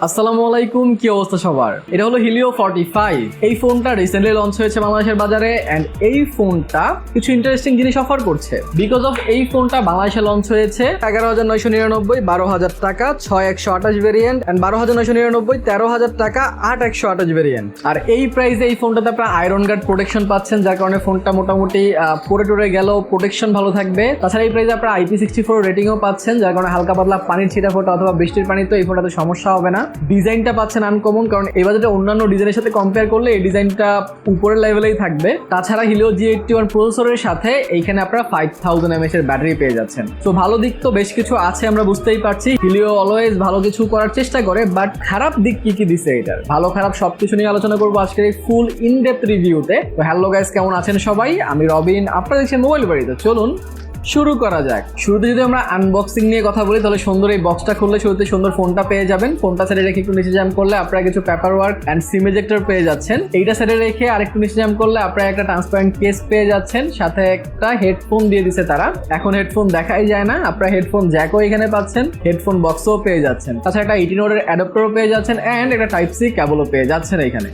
আসসালামু আলাইকুম, কি অবস্থা সবার? এটা হলো হিলিও 45। এই ফোনটা রিসেন্টলি লঞ্চ হয়েছে বাংলাদেশের বাজারে এন্ড এই ফোনটা কিছু ইন্টারেস্টিং জিনিস অফার করছে। বিকজ অফ এই ফোনটা বাংলাদেশে লঞ্চ হয়েছে 11,999, 12,000 টাকা 6,128 ভেরিয়েন্ট এন্ড 12,999, 13,000 টাকা 8,128 ভেরিয়েন্ট। আর এই প্রাইসে এই ফোনটাতে আপনারা আয়রন গার্ড প্রোটেকশন পাচ্ছেন, যার কারণে ফোনটা মোটামুটি পরে টরে গেলেও প্রোটেকশন ভালো থাকবে। তাছাড়া এই প্রাইসে আপনারা IP64 রেটিংও পাচ্ছেন, যার কারণে হালকা পাতলা পানির ছিটা ফোটা অথবা বৃষ্টির পানি তো এই ফোনটাতে সমস্যা হবে না। ডিজাইনটা পাচ্ছেন আনকমন, কারণ এই বাজেটে অন্যান্য ডিজাইনের সাথে কম্পেয়ার করলে এই ডিজাইনটা উপরের লেভেলেই থাকবে। তাছাড়া হিলিও G81 প্রসেসরের সাথে এইখানে আপনারা 5000 mAh এর ব্যাটারি পেয়ে যাচ্ছেন। তো ভালো দিক তো বেশ কিছু আছে, আমরা বুঝতেই পারছি। হিলিও অলওয়েজ ভালো কিছু করার চেষ্টা করে, বাট খারাপ দিক কি কি দিছে এটার, ভালো খারাপ সবকিছু নিয়ে আলোচনা করবো আজকের এই ফুল ইনডেপথ রিভিউতে। তো হ্যালো গাইস, কেমন আছেন সবাই? আমি রবিন, আপনারা দেখছেন মোবাইল বাড়িতে। চলুন শুরু করা যাক। শুরুতে যদি আমরা আনবক্সিং নিয়ে কথা বলি, তাহলে সুন্দর এই বক্সটা খুললে শুরুতে সুন্দর ফোনটা পেয়ে যাবেন। ফোনটা সাইডে রেখে একটু নিচে জ্যাম করলে আপনারা কিছু paper work and SIM ejector পেয়ে যাচ্ছেন। এইটা সাইডে রেখে আরেকটু নিচে জ্যাম করলে আপনারা একটা ট্রান্সপারেন্ট কেস পেয়ে যাচ্ছেন, সাথে একটা হেডফোন দিয়ে দিছে তারা। এখন হেডফোন দেখাই যায় না, আপনারা হেডফোন জ্যাকও এখানে পাচ্ছেন, হেডফোন বক্সও পেয়ে যাচ্ছেন। তাছাড়া একটা 18 ওয়াটের অ্যাডাপ্টারও পেয়ে যাচ্ছেন অ্যান্ড একটা টাইপ সি কেবলও পেয়ে যাচ্ছেন এখানে।